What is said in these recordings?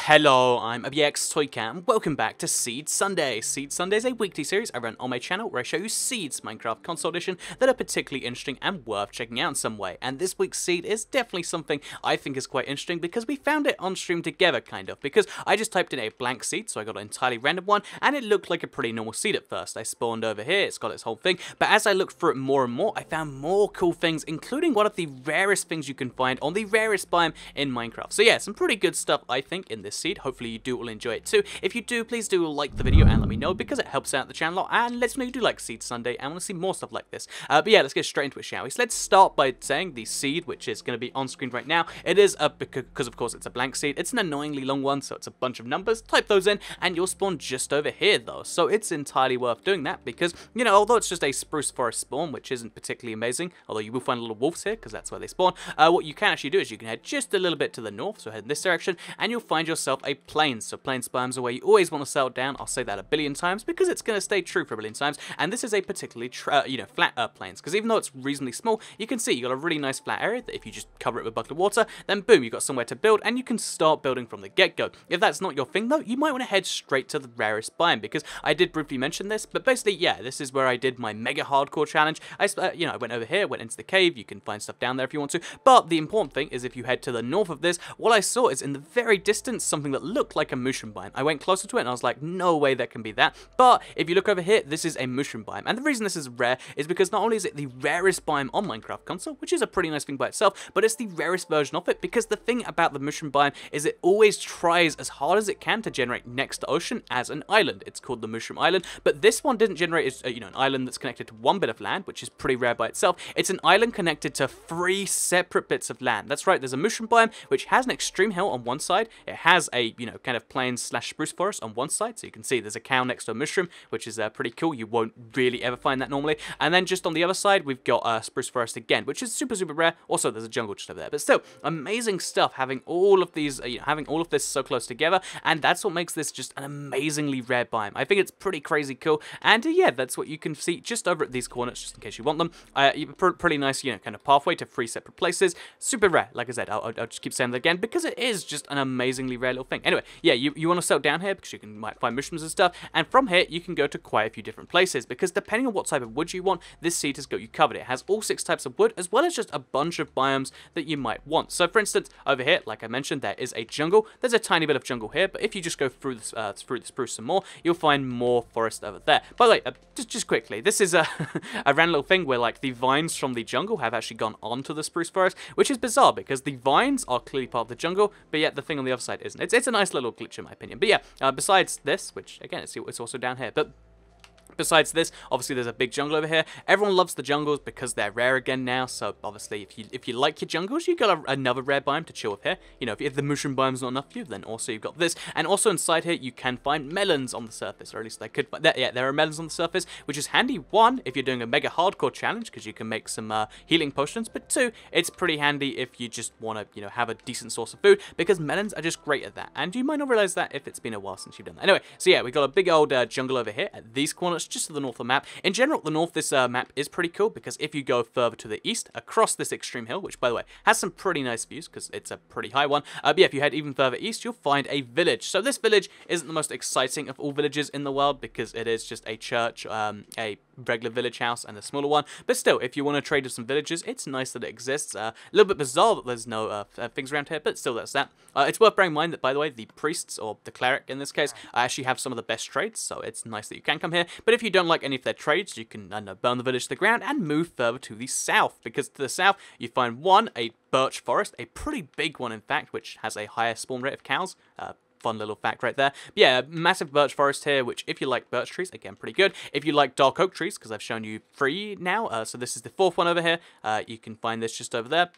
Hello, I'm ABX Toycat, and welcome back to Seed Sunday. Seed Sunday is a weekly series I run on my channel where I show you seeds, Minecraft Console Edition, that are particularly interesting and worth checking out in some way. And this week's seed is definitely something I think is quite interesting because we found it on stream together, kind of. Because I just typed in a blank seed, so I got an entirely random one, and it looked like a pretty normal seed at first. I spawned over here, it's got its whole thing, but as I looked through it more and more, I found more cool things, including one of the rarest things you can find on the rarest biome in Minecraft. So yeah, some pretty good stuff, I think, in this seed. Hopefully you do all enjoy it too. If you do, please do like the video and let me know because it helps out the channel a lot and lets me know you do like Seed Sunday and want to see more stuff like this. But yeah, let's get straight into it, shall we? So let's start by saying the seed, which is going to be on screen right now. It is because of course it's a blank seed. It's an annoyingly long one, so it's a bunch of numbers. Type those in and you'll spawn just over here though. So it's entirely worth doing that because, you know, although it's just a spruce forest spawn, which isn't particularly amazing, although you will find little wolves here because that's where they spawn, what you can actually do is you can head just a little bit to the north, so head in this direction, and you'll find yourself a plains. So plains biomes are where you always want to settle down. I'll say that a billion times because it's going to stay true for a billion times. And this is a particularly flat plains, because even though it's reasonably small, you can see you got a really nice flat area that if you just cover it with a bucket of water, then boom, you've got somewhere to build and you can start building from the get-go. If that's not your thing though, you might want to head straight to the rarest biome, because I did briefly mention this, but basically, yeah, this is where I did my mega hardcore challenge. I went over here, went into the cave. You can find stuff down there if you want to, but the important thing is if you head to the north of this, what I saw is in the very distance something that looked like a mushroom biome. I went closer to it and I was like, no way that can be that. But if you look over here, this is a mushroom biome. And the reason this is rare is because not only is it the rarest biome on Minecraft Console, which is a pretty nice thing by itself, but it's the rarest version of it because the thing about the mushroom biome is it always tries as hard as it can to generate next to ocean as an island. It's called the Mushroom Island, but this one didn't generate as, an island that's connected to one bit of land, which is pretty rare by itself. It's an island connected to 3 separate bits of land. That's right, there's a mushroom biome which has an extreme hill on one side. It has a, kind of plains/spruce forest on one side, so you can see there's a cow next to a mushroom, which is pretty cool. You won't really ever find that normally. And then just on the other side, we've got spruce forest again, which is super, super rare. Also, there's a jungle just over there, but still, amazing stuff having all of these, having all of this so close together, and that's what makes this just an amazingly rare biome. I think it's pretty crazy cool, and yeah, that's what you can see just over at these corners, just in case you want them. Pretty nice, kind of pathway to 3 separate places. Super rare, like I said. I'll just keep saying that again because it is just an amazingly rare little thing. Anyway, yeah, you want to settle down here because you might find mushrooms and stuff, and from here you can go to quite a few different places because depending on what type of wood you want, this seed has got you covered. It has all 6 types of wood as well as just a bunch of biomes that you might want. So for instance, over here, like I mentioned, there is a jungle. There's a tiny bit of jungle here, but if you just go through the spruce some more, you'll find more forest over there. By the way, just quickly, this is a random little thing where like the vines from the jungle have actually gone onto the spruce forest, which is bizarre because the vines are clearly part of the jungle, but yet the thing on the other side isn't. It's a nice little glitch in my opinion. But yeah, besides this, which again, it's also down here, but besides this, obviously there's a big jungle over here. Everyone loves the jungles because they're rare again now, so obviously if you like your jungles, you've got another rare biome to chill with here. If the mushroom biome's not enough for you, then also you've got this. And also inside here, you can find melons on the surface, or at least they could find, there are melons on the surface, which is handy. 1, if you're doing a mega hardcore challenge, because you can make some healing potions, but 2, it's pretty handy if you just want to, have a decent source of food, because melons are just great at that. And you might not realize that if it's been a while since you've done that. Anyway, so yeah, we've got a big old jungle over here at these corners, just to the north of the map. In general, the north, this map is pretty cool because if you go further to the east, across this extreme hill, which by the way has some pretty nice views because it's a pretty high one, but yeah, if you head even further east, you'll find a village. So this village isn't the most exciting of all villages in the world because it is just a church, a regular village house, and a smaller one. But still, if you want to trade with some villages, it's nice that it exists. A little bit bizarre that there's no things around here, but still, that's that. It's worth bearing in mind that, by the way, the priests, or the cleric in this case, actually have some of the best trades, so it's nice that you can come here. But if you don't like any of their trades, you can burn the village to the ground and move further to the south, because to the south you find a birch forest, a pretty big one in fact, which has a higher spawn rate of cows. Fun little fact right there. But yeah, massive birch forest here, which if you like birch trees, again, pretty good. If you like dark oak trees, because I've shown you 3 now, so this is the 4th one over here, you can find this just over there.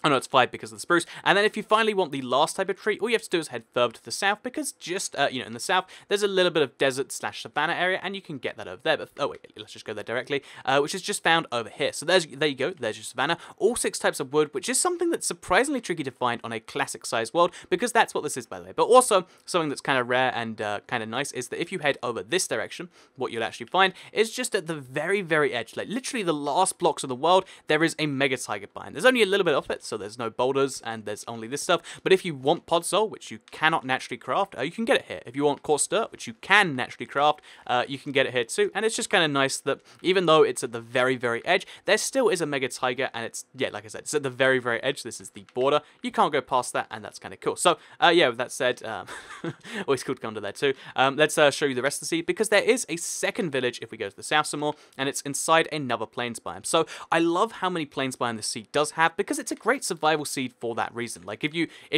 Oh no, it's 5 because of the spruce. And then if you finally want the last type of tree, all you have to do is head further to the south because just, in the south, there's a little bit of desert/savannah area and you can get that over there. But, oh wait, let's just go there directly, which is just found over here. So there you go, there's your savannah. All 6 types of wood, which is something that's surprisingly tricky to find on a classic-sized world because that's what this is, by the way. But also, something that's kind of rare and kind of nice is that if you head over this direction, what you'll actually find is just at the very, very edge, like literally the last blocks of the world, there is a mega taiga biome. There's only a little bit of it, so so there's no boulders and there's only this stuff. But if you want Podzol, which you cannot naturally craft, you can get it here. If you want Coarse Dirt, which you can naturally craft, you can get it here too. And it's just kind of nice that even though it's at the very, very edge, there still is a Mega Tiger, and it's, yeah, like I said, it's at the very, very edge. This is the border. You can't go past that, and that's kind of cool. So, yeah, with that said, always cool to come to there too. Let's show you the rest of the seed, because there is a second village if we go to the south some more, and it's inside another plains biome. So I love how many plains biome this seed does have, because it's a great survival seed for that reason. Like if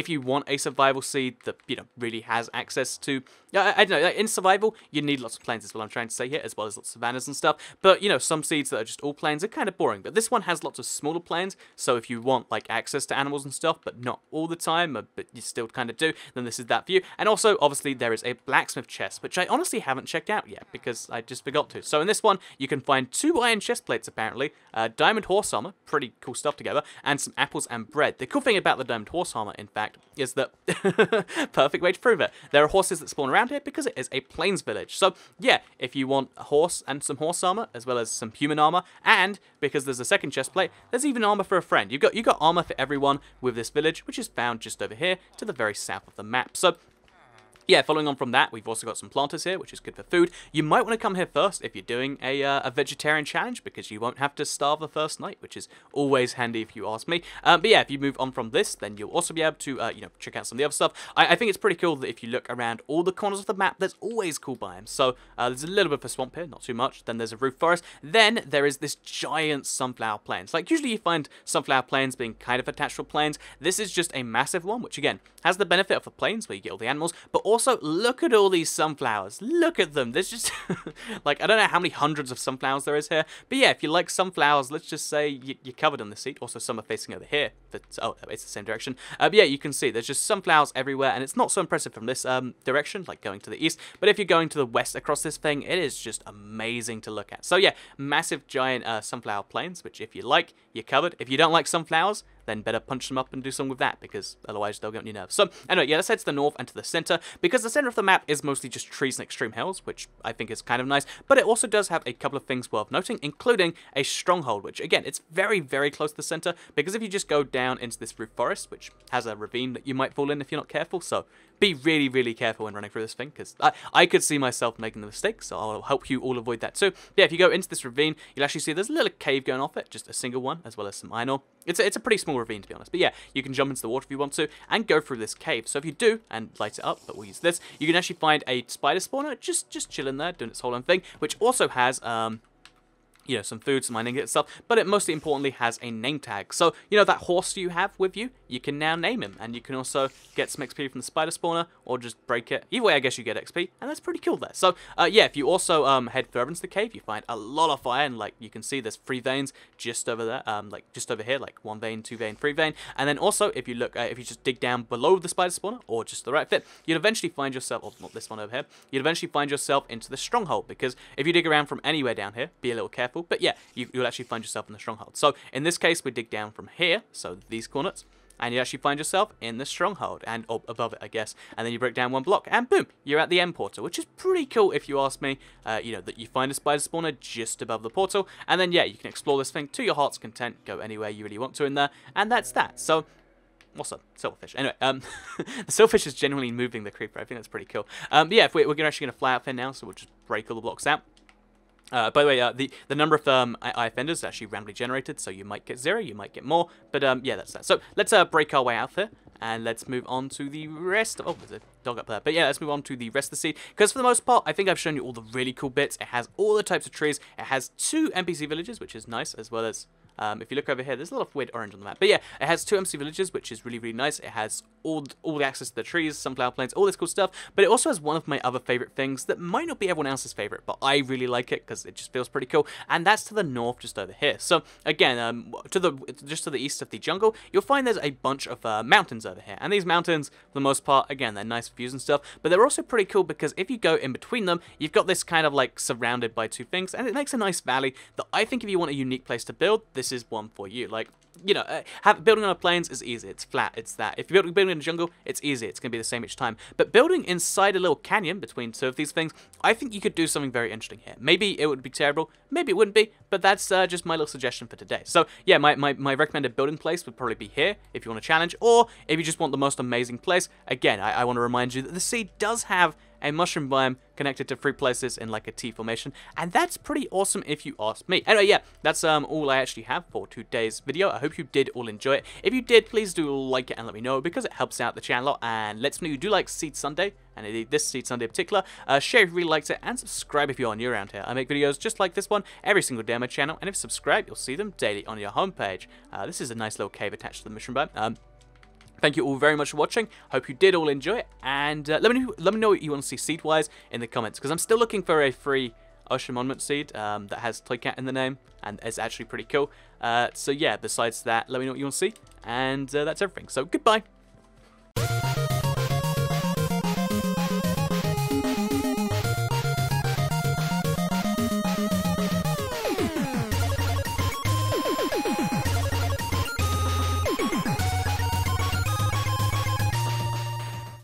you want a survival seed that, you know, really has access to, I don't know, in survival you need lots of plains is what I'm trying to say here, as well as lots of savannas and stuff. But you know, some seeds that are just all plains are kind of boring. But this one has lots of smaller plains, so if you want like access to animals and stuff, but not all the time, but you still kind of do, then this is that for you. And also, obviously, there is a blacksmith chest, which I honestly haven't checked out yet because I just forgot to. So in this one, you can find 2 iron chest plates apparently, diamond horse armor, pretty cool stuff together, and some apples and bread. The cool thing about the diamond horse armor, in fact, is that perfect way to prove it. There are horses that spawn around here because it is a plains village. So yeah, if you want a horse and some horse armor, as well as some human armor, and because there's a second chest plate, there's even armor for a friend. You got armor for everyone with this village, which is found just over here to the very south of the map. So yeah, following on from that, we've also got some planters here, which is good for food. You might want to come here first if you're doing a vegetarian challenge, because you won't have to starve the first night, which is always handy if you ask me. But yeah, if you move on from this, then you'll also be able to, you know, check out some of the other stuff. I think it's pretty cool that if you look around all the corners of the map, there's always cool biomes. So there's a little bit of a swamp here, not too much. Then there's a roof forest. Then there is this giant sunflower plains. Like, usually you find sunflower plains being kind of attached to plains. This is just a massive one, which again has the benefit of the plains where you get all the animals, but also look at all these sunflowers. Look at them. There's just like, I don't know how many hundreds of sunflowers there is here, but yeah, if you like sunflowers, let's just say you're covered on the seat. Also, some are facing over here. Oh, it's the same direction. But yeah, you can see there's just sunflowers everywhere, and it's not so impressive from this direction, like going to the east. But if you're going to the west across this thing, it is just amazing to look at. So yeah, massive giant sunflower plains, which if you like, you're covered. If you don't like sunflowers, then better punch them up and do something with that, because otherwise they'll get on your nerves. So anyway, yeah, let's head to the north and to the center, because the center of the map is mostly just trees and extreme hills, which I think is kind of nice, but it also does have a couple of things worth noting, including a stronghold, which again, it's very, very close to the center, because if you just go down into this roof forest, which has a ravine that you might fall in if you're not careful, so be really, really careful when running through this thing, because I could see myself making the mistake, so I'll help you all avoid that too. But yeah, if you go into this ravine, you'll actually see there's a little cave going off it, just a single one, as well as some iron ore. It's a pretty small ravine, to be honest. But yeah, you can jump into the water if you want to, and go through this cave. So if you do, and light it up, but we'll use this, you can actually find a spider spawner just chilling there, doing its whole own thing, which also has you know, some food, some mining and stuff, but it mostly importantly has a name tag. So, you know, that horse you have with you, you can now name him, and you can also get some XP from the spider spawner, or just break it. Either way, I guess you get XP, and that's pretty cool there. So, yeah, if you also head further into the cave, you find a lot of fire, and like you can see, there's 3 veins just over there, like just over here, like 1 vein, 2 vein, 3 vein, and then also if you look, if you just dig down below the spider spawner, or just the right fit, you'll eventually find yourself, or not this one over here, you'll eventually find yourself into the stronghold, because if you dig around from anywhere down here, be a little careful, but yeah, you'll actually find yourself in the stronghold. So in this case, we dig down from here, so these coordinates, and you actually find yourself in the stronghold, and above it, I guess, and then you break down 1 block, and boom, you're at the end portal, which is pretty cool if you ask me. You know, that you find a spider spawner just above the portal, and then yeah, you can explore this thing to your heart's content, go anywhere you really want to in there, and that's that. So what's up? Silverfish. Anyway, the silverfish is genuinely moving the creeper. I think that's pretty cool. But yeah, if we're actually going to fly out there now, so we'll just break all the blocks out. By the way, the number of IFenders is actually randomly generated, so you might get 0, you might get more, but yeah, that's that. So let's break our way out there, and let's move on to the rest. Oh, there's a dog up there. But yeah, let's move on to the rest of the seed, because for the most part, I think I've shown you all the really cool bits. It has all the types of trees. It has 2 NPC villages, which is nice, as well as if you look over here, there's a lot of weird orange on the map. But yeah, it has 2 MC villages, which is really, really nice. It has all the access to the trees, sunflower plains, all this cool stuff. But it also has one of my other favorite things that might not be everyone else's favorite, but I really like it because it just feels pretty cool. And that's to the north, just over here. So again, just to the east of the jungle, you'll find there's a bunch of mountains over here. And these mountains, for the most part, again, they're nice views and stuff. But they're also pretty cool because if you go in between them, you've got this kind of like surrounded by 2 things, and it makes a nice valley that I think if you want a unique place to build, this this is one for you. Like, you know, building on a plains is easy. It's flat. It's that. If you're building in a jungle, it's easy. It's going to be the same each time. But building inside a little canyon between two of these things, I think you could do something very interesting here. Maybe it would be terrible. Maybe it wouldn't be. But that's just my little suggestion for today. So, yeah, my recommended building place would probably be here if you want to challenge. Or if you just want the most amazing place, again, I want to remind you that the Seed does have a mushroom biome connected to 3 places in like a T formation, and that's pretty awesome if you ask me. Anyway, yeah, that's all I actually have for today's video. I hope you did all enjoy it. If you did, please do like it and let me know, because it helps out the channel a lot and lets me know you do like Seed Sunday, and indeed this Seed Sunday in particular. Share if you really liked it, and subscribe if you are new around here. I make videos just like this one every single day on my channel, and if you subscribe, you'll see them daily on your homepage. This is a nice little cave attached to the mushroom biome. Thank you all very much for watching. Hope you did all enjoy it, and let me know what you want to see seed-wise in the comments, because I'm still looking for a free Ocean Monument seed that has Toycat in the name, and it's actually pretty cool. So yeah, besides that, let me know what you want to see, and that's everything. So goodbye.